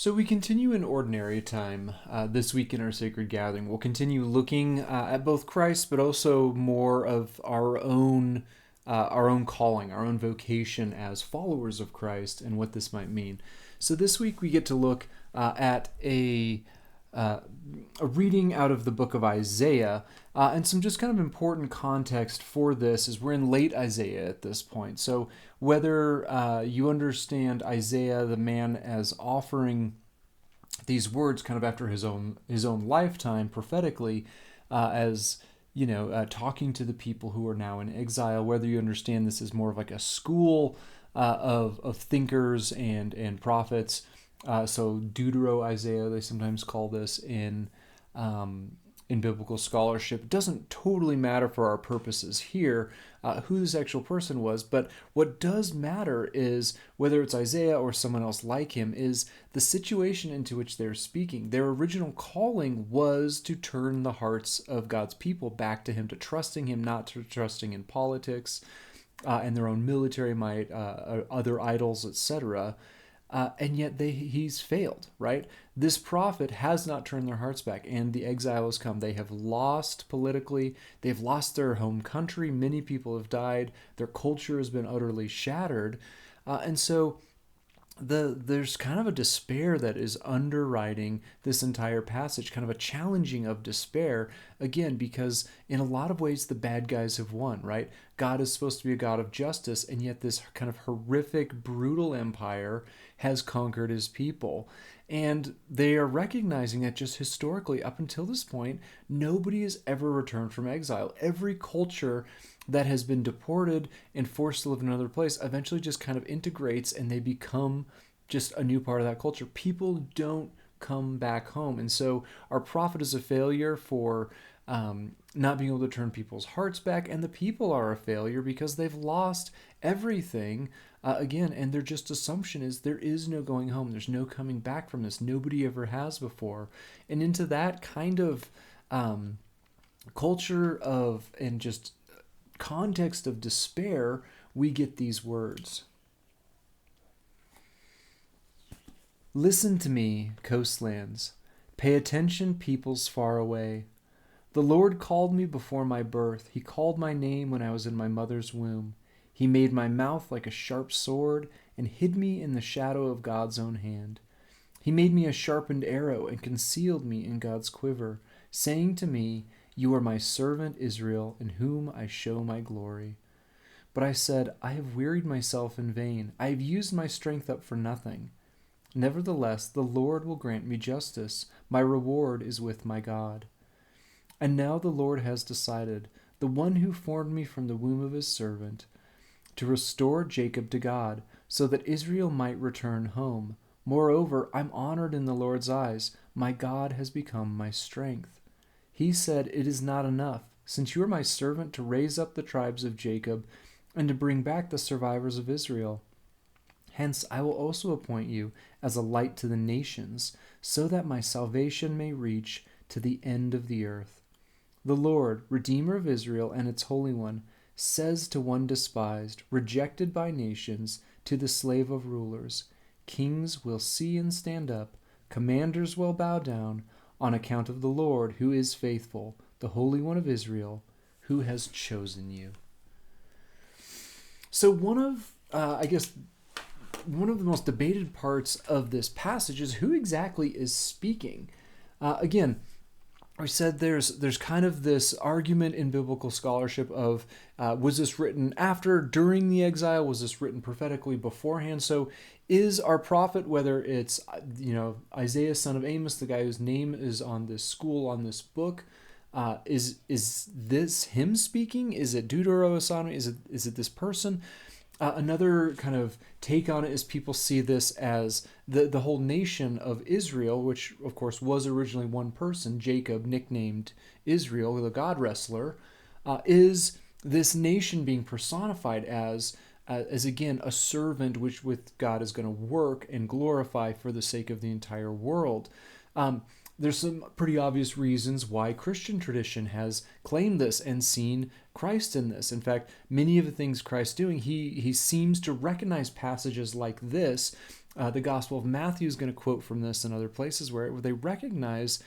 So we continue in ordinary time this week in our sacred gathering. We'll continue looking at both Christ, but also more of our own calling, our own vocation as followers of Christ, and what this might mean. So this week we get to look at a reading out of the book of Isaiah, and some just kind of important context for this is we're in late Isaiah at this point. So whether you understand Isaiah, the man, as offering these words kind of after his own lifetime prophetically, as talking to the people who are now in exile, whether you understand this as more of like a school of thinkers and prophets. So Deutero Isaiah, they sometimes call this in biblical scholarship. It doesn't totally matter for our purposes here who this actual person was, but what does matter is whether it's Isaiah or someone else like him is the situation into which they're speaking. Their original calling was to turn the hearts of God's people back to him, to trusting him, not to trusting in politics and their own military might, other idols, etc. And yet he's failed, right? This prophet has not turned their hearts back, and the exile has come. They have lost politically. They've lost their home country. Many people have died. Their culture has been utterly shattered. And so there's kind of a despair that is underwriting this entire passage, kind of a challenging of despair, again, because in a lot of ways the bad guys have won, right? God is supposed to be a God of justice, and yet this kind of horrific, brutal empire has conquered his people. And they are recognizing that just historically, up until this point, nobody has ever returned from exile. Every culture that has been deported and forced to live in another place eventually just kind of integrates and they become just a new part of that culture. People don't come back home. And so our prophet is a failure for not being able to turn people's hearts back, and the people are a failure because they've lost everything again, and their just assumption is there is no going home, there's no coming back from this, nobody ever has before. And into that kind of culture of and just context of despair, we get these words. Listen to me, coastlands. Pay attention, peoples far away. The Lord called me before my birth. He called my name when I was in my mother's womb. He made my mouth like a sharp sword and hid me in the shadow of God's own hand. He made me a sharpened arrow and concealed me in God's quiver, saying to me, You are my servant Israel, in whom I show my glory. But I said, I have wearied myself in vain. I have used my strength up for nothing. Nevertheless, the Lord will grant me justice. My reward is with my God. And now the Lord has decided, the one who formed me from the womb of his servant, to restore Jacob to God, so that Israel might return home. Moreover, I'm honored in the Lord's eyes. My God has become my strength. He said, It is not enough, since you are my servant, to raise up the tribes of Jacob and to bring back the survivors of Israel. Hence I will also appoint you as a light to the nations, so that my salvation may reach to the end of the earth. The Lord, Redeemer of Israel and its Holy One, says to one despised, rejected by nations, to the slave of rulers, Kings will see and stand up, commanders will bow down, on account of the Lord who is faithful, the Holy One of Israel, who has chosen you. So one of the most debated parts of this passage is who exactly is speaking. Again, I said there's kind of this argument in biblical scholarship of was this written after, during the exile? Was this written prophetically beforehand? So is our prophet, whether it's Isaiah, son of Amos, the guy whose name is on this school, on this book, is this him speaking? Is it Deuteronomy? Is it this person? Another kind of take on it is people see this as the whole nation of Israel, which of course was originally one person, Jacob, nicknamed Israel, the God wrestler, is this nation being personified as again a servant which with God is going to work and glorify for the sake of the entire world. There's some pretty obvious reasons why Christian tradition has claimed this and seen Christ in this. In fact, many of the things Christ's doing, he seems to recognize passages like this The Gospel of Matthew is going to quote from this and other places where they recognize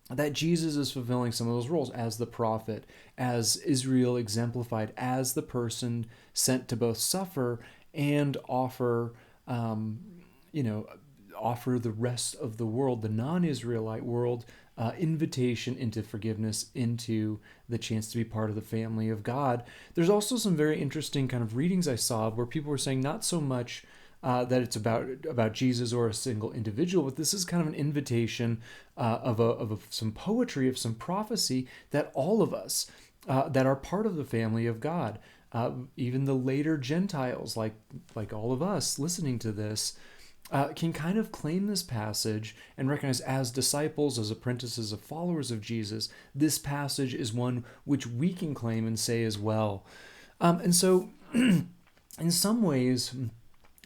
that Jesus is fulfilling some of those roles as the prophet, as Israel exemplified, as the person sent to both suffer and offer, um, you know, offer the rest of the world, the non-Israelite world, invitation into forgiveness, into the chance to be part of the family of God. There's also some very interesting kind of readings I saw where people were saying not so much that it's about Jesus or a single individual, but this is kind of an invitation of some poetry, of some prophecy that all of us that are part of the family of God, even the later Gentiles, like all of us listening to this, can kind of claim this passage and recognize as disciples, as apprentices, of followers of Jesus, this passage is one which we can claim and say as well. And so, in some ways,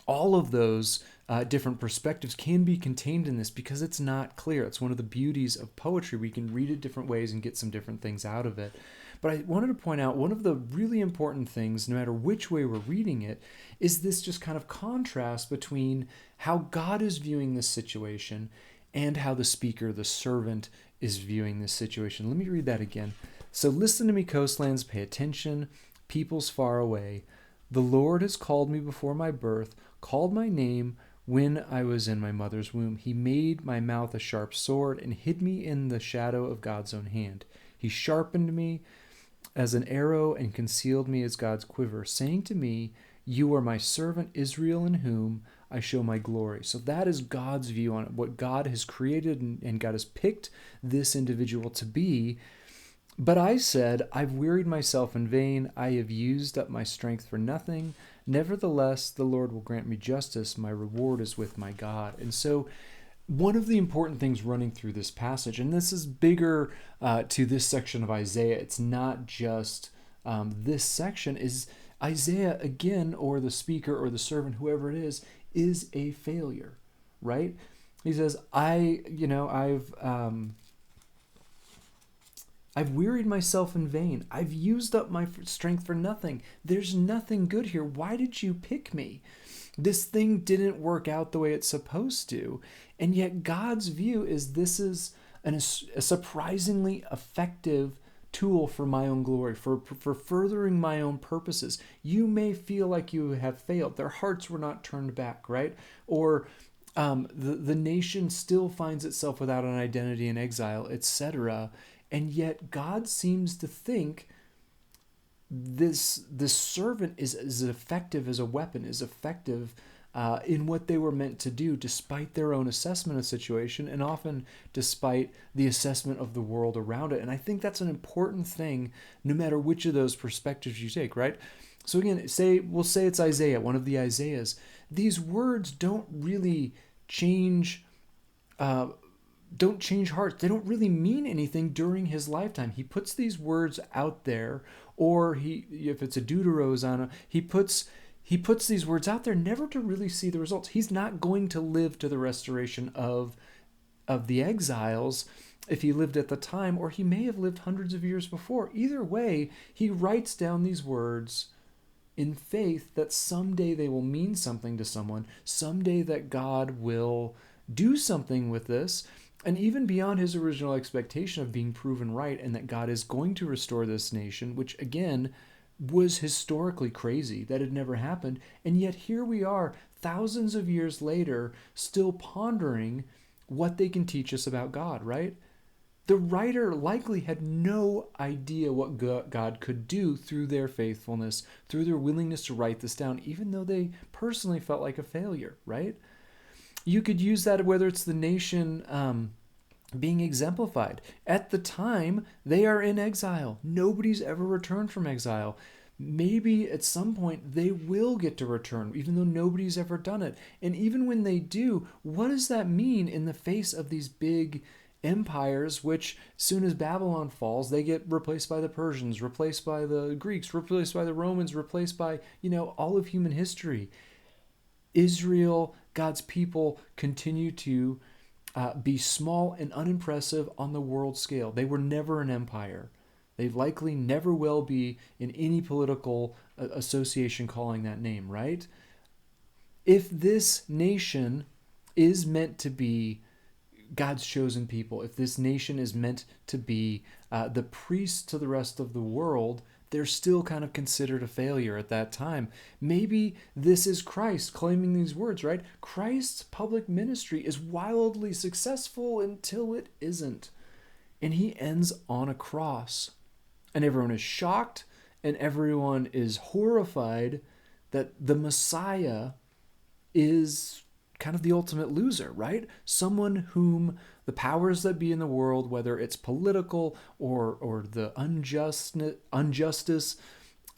all of those different perspectives can be contained in this because it's not clear. It's one of the beauties of poetry. We can read it different ways and get some different things out of it. But I wanted to point out one of the really important things, no matter which way we're reading it, is this just kind of contrast between how God is viewing this situation and how the speaker, the servant, is viewing this situation. Let me read that again. So listen to me, coastlands, pay attention, peoples far away. The Lord has called me before my birth, called my name when I was in my mother's womb. He made my mouth a sharp sword and hid me in the shadow of God's own hand. He sharpened me as an arrow and concealed me as God's quiver, saying to me, you are my servant Israel, in whom I show my glory. So that is God's view on what God has created, and God has picked this individual to be. But I said, I've wearied myself in vain. I have used up my strength for nothing. Nevertheless, the Lord will grant me justice. My reward is with my God. And so one of the important things running through this passage, and this is bigger to this section of Isaiah, it's not just this section, is Isaiah, again, or the speaker or the servant, whoever it is a failure, right? He says, I've wearied myself in vain. I've used up my strength for nothing. There's nothing good here. Why did you pick me? This thing didn't work out the way it's supposed to. And yet God's view is this is a surprisingly effective tool for my own glory, for furthering my own purposes. You may feel like you have failed. Their hearts were not turned back, right? Or the nation still finds itself without an identity in exile, etc. And yet God seems to think this servant is as effective as a weapon, is effective in what they were meant to do, despite their own assessment of the situation, and often despite the assessment of the world around it. And I think that's an important thing, no matter which of those perspectives you take, right? So again, we'll say it's Isaiah, one of the Isaiahs. These words don't really change hearts. They don't really mean anything during his lifetime. He puts these words out there, or if it's a deuterosana, he puts these words out there never to really see the results. He's not going to live to the restoration of the exiles if he lived at the time, or he may have lived hundreds of years before. Either way, he writes down these words in faith that someday they will mean something to someone, someday that God will do something with this, and even beyond his original expectation of being proven right, and that God is going to restore this nation, which again was historically crazy, that had never happened. And yet here we are, thousands of years later, still pondering what they can teach us about God, right? The writer likely had no idea what God could do through their faithfulness, through their willingness to write this down, even though they personally felt like a failure, right? You could use that whether it's the nation being exemplified. At the time, they are in exile. Nobody's ever returned from exile. Maybe at some point they will get to return, even though nobody's ever done it. And even when they do, what does that mean in the face of these big empires, which soon as Babylon falls, they get replaced by the Persians, replaced by the Greeks, replaced by the Romans, replaced by, all of human history. Israel, God's people, continue to be small and unimpressive on the world scale. They were never an empire. They likely never will be in any political association calling that name, right? If this nation is meant to be God's chosen people, if this nation is meant to be the priests to the rest of the world, they're still kind of considered a failure at that time. Maybe this is Christ claiming these words, right? Christ's public ministry is wildly successful until it isn't. And he ends on a cross. And everyone is shocked and everyone is horrified that the Messiah is kind of the ultimate loser, right? Someone whom the powers that be in the world, whether it's political or the injustice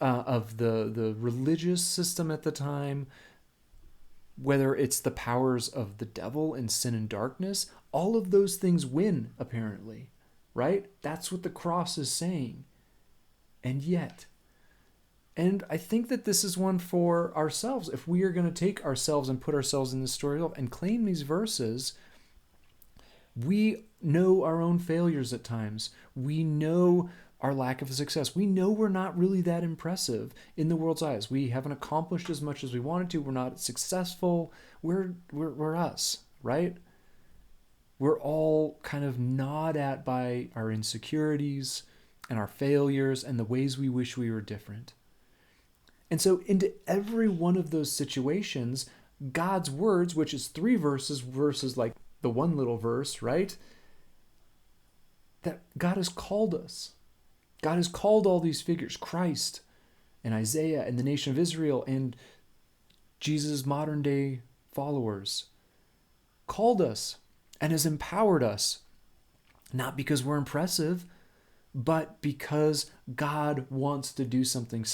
of the religious system at the time, whether it's the powers of the devil and sin and darkness, all of those things win, apparently, right? That's what the cross is saying. And yet, and I think that this is one for ourselves. If we are going to take ourselves and put ourselves in the story and claim these verses, we know our own failures at times. We know our lack of success. We know we're not really that impressive in the world's eyes. We haven't accomplished as much as we wanted to. We're not successful. We're us, right? We're all kind of gnawed at by our insecurities and our failures and the ways we wish we were different. And so into every one of those situations, God's words, which is 3 verses like the one little verse, right? That God has called us. God has called all these figures, Christ and Isaiah and the nation of Israel and Jesus' modern day followers, called us and has empowered us, not because we're impressive, but because God wants to do something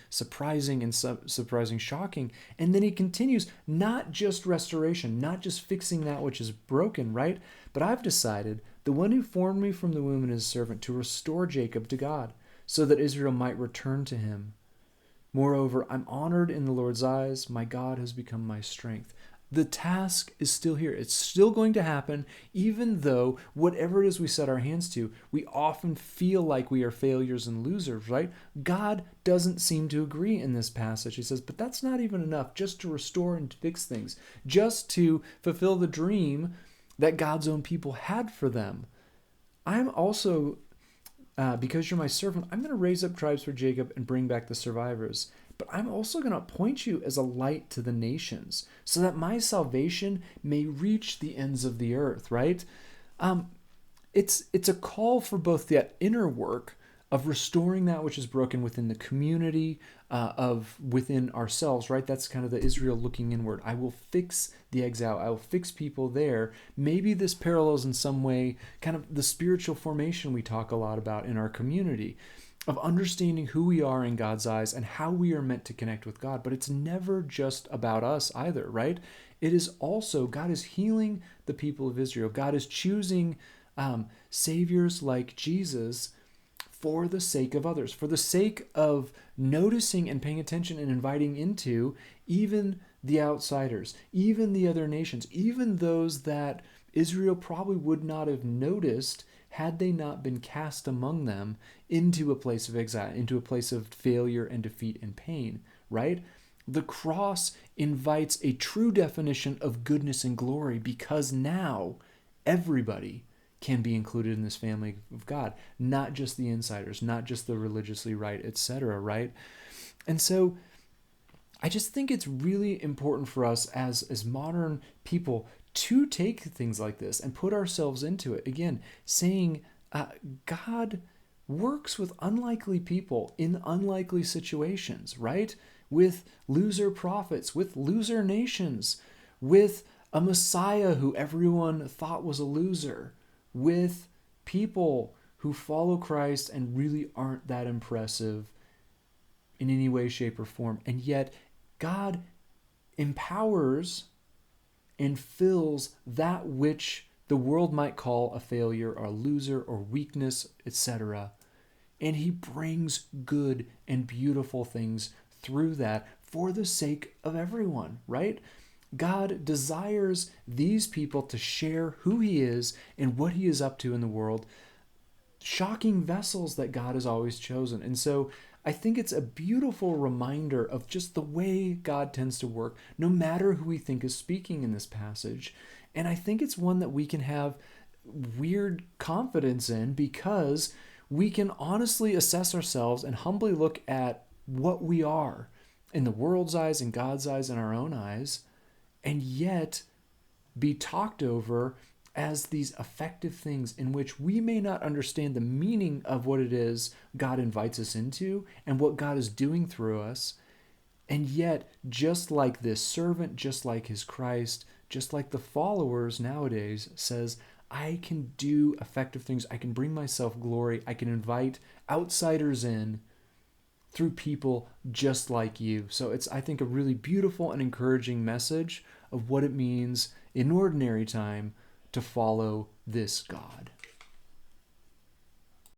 surprising and surprising, shocking. And then he continues, not just restoration, not just fixing that which is broken, right? But I've decided, the one who formed me from the womb and his servant, to restore Jacob to God, so that Israel might return to him. Moreover, I'm honored in the Lord's eyes. My God has become my strength. The task is still here. It's still going to happen, even though whatever it is we set our hands to, we often feel like we are failures and losers, right? God doesn't seem to agree in this passage. He says, but that's not even enough just to restore and to fix things, just to fulfill the dream that God's own people had for them. I'm also, because you're my servant, I'm going to raise up tribes for Jacob and bring back the survivors. But I'm also going to appoint you as a light to the nations, so that my salvation may reach the ends of the earth, right? It's a call for both that inner work of restoring that which is broken within the community, of within ourselves, right? That's kind of the Israel looking inward. I will fix the exile. I will fix people there. Maybe this parallels in some way kind of the spiritual formation we talk a lot about in our community, of understanding who we are in God's eyes and how we are meant to connect with God. But it's never just about us either, right? It is also, God is healing the people of Israel. God is choosing saviors like Jesus for the sake of others, for the sake of noticing and paying attention and inviting into even the outsiders, even the other nations, even those that Israel probably would not have noticed had they not been cast among them into a place of exile, into a place of failure and defeat and pain, right? The cross invites a true definition of goodness and glory, because now everybody can be included in this family of God, not just the insiders, not just the religiously right, etc., right? And so I just think it's really important for us as modern people to take things like this and put ourselves into it. Again, saying God works with unlikely people in unlikely situations, right? With loser prophets, with loser nations, with a Messiah who everyone thought was a loser, with people who follow Christ and really aren't that impressive in any way, shape, or form. And yet God empowers and fills that which the world might call a failure or a loser or weakness, etc. And he brings good and beautiful things through that for the sake of everyone, right? God desires these people to share who he is and what he is up to in the world, shocking vessels that God has always chosen. And so I think it's a beautiful reminder of just the way God tends to work, no matter who we think is speaking in this passage. And I think it's one that we can have weird confidence in because we can honestly assess ourselves and humbly look at what we are in the world's eyes, in God's eyes, in our own eyes, and yet be talked over as these effective things in which we may not understand the meaning of what it is God invites us into and what God is doing through us. And yet, just like this servant, just like his Christ, just like the followers nowadays, says, I can do effective things. I can bring myself glory. I can invite outsiders in through people just like you. So it's, I think, a really beautiful and encouraging message of what it means in ordinary time to follow this God.